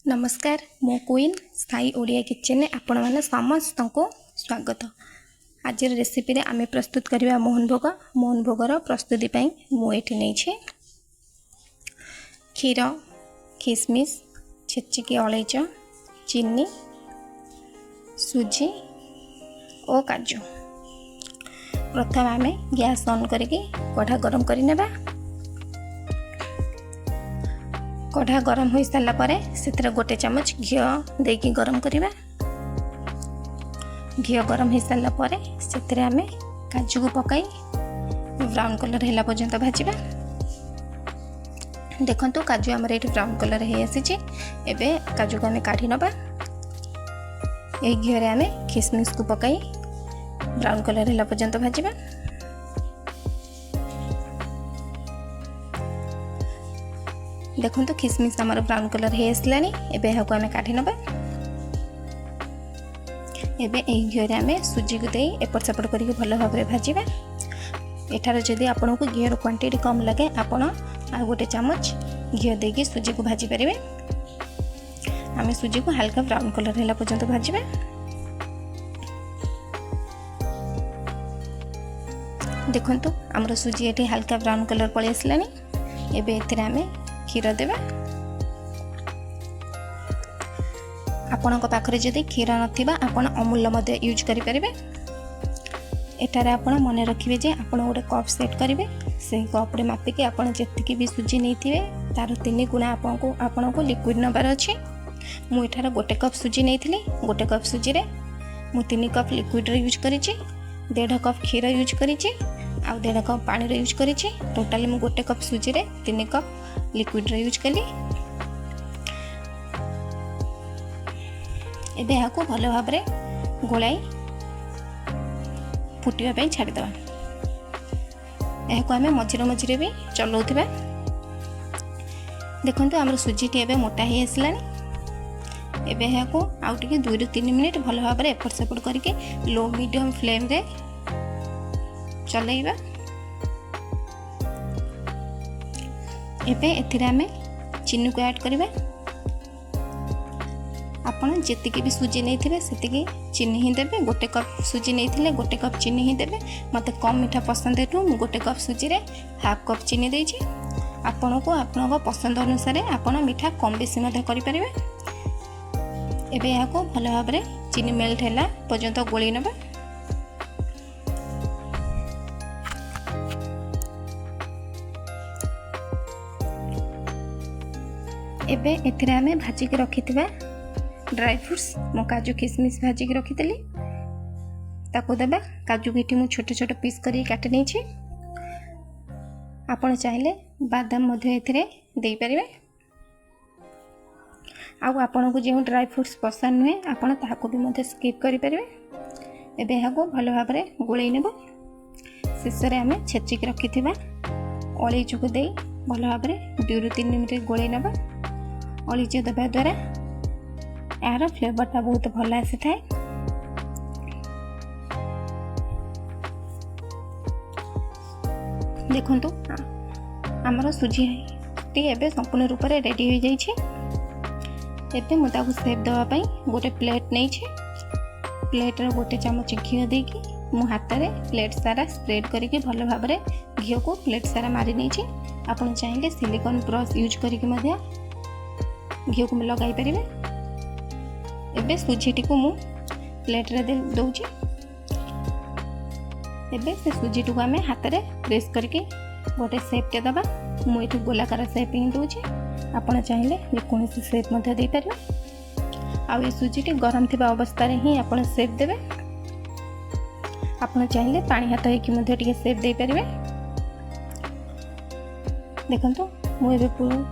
नमस्कार मो क्वीन स्थायी ओडिया किचन आपण मैंने समस्त को स्वागत। आज रेसिपी रे आमे प्रस्तुत करवा मोहन भोगर प्रस्तुति मुझे नहीं क्षीर किशमिश छेचिकी अलैच चीनी सुजी और काजू। प्रथम आमे गैस ऑन करके कढ़ा गरम करने। कढ़ा गरम हो सारा पर से गोटे चमच घी देकी गरम करवा। घी गरम हो सारा पर से आमे काजू को पकाई ब्राउन कलर है पर्यंत भाजवा। देखो काजू आमर ये ब्राउन कलर है आसी। एबे काजू को आमे काढ़ी नबा। यही घी आमे किशमिश को पकाई ब्राउन कलर है पर्यंत भाजवा। देखो तो किशमिश आमर ब्राउन कलर है आसलानी। एबे यहाँ आमे काढ़ी नबा। एबे एही घी आमे सुजी को दे एपट सेपट करके भल भाव में भाजवा। एठार जदि आपन को घी क्वांटिटी कम लगे आपन आ गोटे चमच घी देकी सुजी को भाजी पारे। आमे सुजी को हल्का ब्राउन कलर है पर्यंत भाजवा। देखो आमर सुजी ये हल्का ब्राउन कलर पलि आसलानी। एबे एथिरे आमे क्षीर देवा। आपण पाखरे जदि क्षीर नथिबा आपण अमूल मध्य यूज करि परिबे। एटारे आपण मन रखिबे जे आपण गोटे कप सेट करिवे। से कप रे मापिके आपण जेतिकी भी सुजी नैथिबे तार 3 गुणा आपण को लिक्विड नबार अछि। मु एठारे गोटे कप सुजी नैथिली। गोटे कप सुजी रे मु 3 कप लिक्विड रे यूज करिछि। 1.5 कप क्षीर यूज करिछि आ 1.5 कप पानी रे यूज करिछि। टोटली मु गोटे कप सुजी रे 3 कप लिक्विड रे यूज कली। एबे यहाँ को भल भाव में गोलाई फुटिया छाड़ीद। यहाँ आम मझे मझे भी चलाउथिबा। देखो आम सुजी एबे मोटा ही आसलानी। एबे यहाँ को आउ टिके 2 ରୁ 3 मिनिट भल भाव में एपट सेपट करके लो मीडियम फ्लेम रे चलाइबा। एबे एथिरे आमे चीनी को ऐड करबा। आपण जेतिकी भी सुजी नहीं थे सेतिकी चीनी ही देबे। गोटे कप सुजी नहीं थिले गोटे कप चीनी ही देबे। मते कम मीठा पसंद हेतु मु गोटे कप सुजी रे हाफ कप चीनी देछि। आपण को आपन पसंद अनुसार आपण मीठा कम बेसी मते करि परिबे। एबे या को भलो भाव रे चीनी मेल्ट हैला पर्यंत गोली नबा। एबे एथिरे आमे भाजी के रखिथिबा ड्राई फ्रूट्स मो काजू किशमिश भाजी के रखितली ताको देबा। काजू के मु छोटे छोटे पीस करी काटि नै छी। आपण चाहिले बादाम मध्ये एथिरे देई परिबे। आ आपण को जे ड्राई फ्रूट्स पसंद नुहे आपण ताको भी मध्ये स्किप करि परिबे। एबे यहाँ को भलो भाव में गोळै नेबो। शेष रे आमे छेची के रखिथिबा अलैच को देई भलो भाव में 2 ରୁ 3 मिनिट गोळै नेबा। अलैच देवा द्वारा यार फ्लेवरटा बहुत भल आसी थाए। देखंतु आमर सुजी एबे संपूर्ण रूप से रेडी हो जाइए। एबे मु ताकू सेप देवा पई गोटे प्लेट नहीं छे। प्लेट रे गोटे चमच घी देकी मु हाथ रे प्लेट सारा स्प्रेड करके भल भाव में घी को प्लेट सारा मारी नहीं छे। आपण चाहिए सिलिकॉन ब्रश यूज करके मध्य घी को लगाई परिबे। एबे सुजीटी को मु प्लेट रे दउची। एबे से सुजीटी को आमे हाथ रे प्रेस करके गोटे शेप टे दबा। मु एठु गोलाकार शेप ही दउची। आपण चाहिए जे कोनसी शेप मध्ये दे परिबे। आ ए सुजीटी गरम थिबा अवस्था रे ही आपण शेप देबे। आपण चाहिए पानी हाथ हे कि मध्ये टिके शेप दे परिबे। देखंतु मु एबे पूरा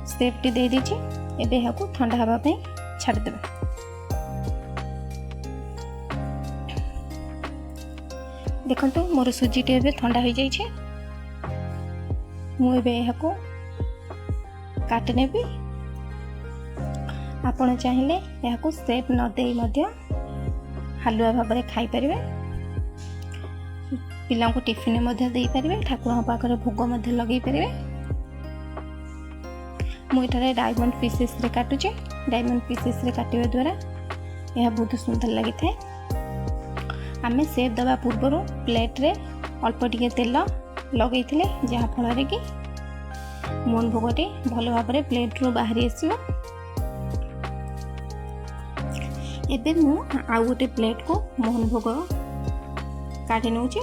शेप टी दे दीची। एबे यहाँ को ठंडा हवा पे छाड़ देबे। देखंतु मोर सुजी टे एबे ठंडा हो जाई छे। मु एबे यहाँ को काट नेबी। आपण चाहिए यहाँ को शेप न देई मध्य हलुआ भाव में खाई परिबे। पिला को टिफिन मध्य देई परिबे। ठाकुर पाखरे भोग मध्य लगई परिबे। मुझे डायमंड पीसेस रे काटुचे। डायमंड पीसेस रे काटिया द्वारा यह बहुत सुंदर लगी था। आमे सेप दबा पूर्व प्लेट रे अल्प टिके तेल लगे जहाँफल कि मोहन भोगटी भल भाव में प्लेट रू बाहरी आसो। एबे मु आउ गोटे प्लेट को मोहन भोग काढ़ी नौचे।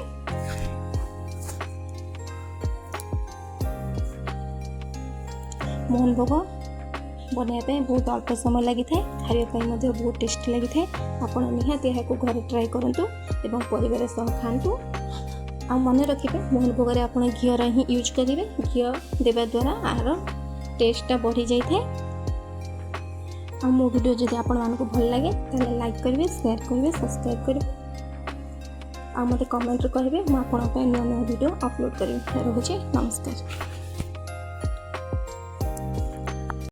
मोहन भोग बनाइबा बहुत अल्प समय लगी था, खाइबा बहुत टेस्टी लगी था। आपण निहाती यहाँ घरे ट्राए करूँ एवं परिवार सह खातु। आ मन रखिए मोहन भोग आप घीर ही यूज करेंगे। घी देवा द्वारा आर टेस्टा बढ़ी जाए। आ मो वीडियो जदि आपण मानक भल लगे ताले लाइक करेंगे, शेयर करेंगे, सब्सक्राइब करेंगे। आ मते कमेंट करेंगे, मुझे नुआ नुआ वीडियो अपलोड करेंगे। रोचे नमस्कार।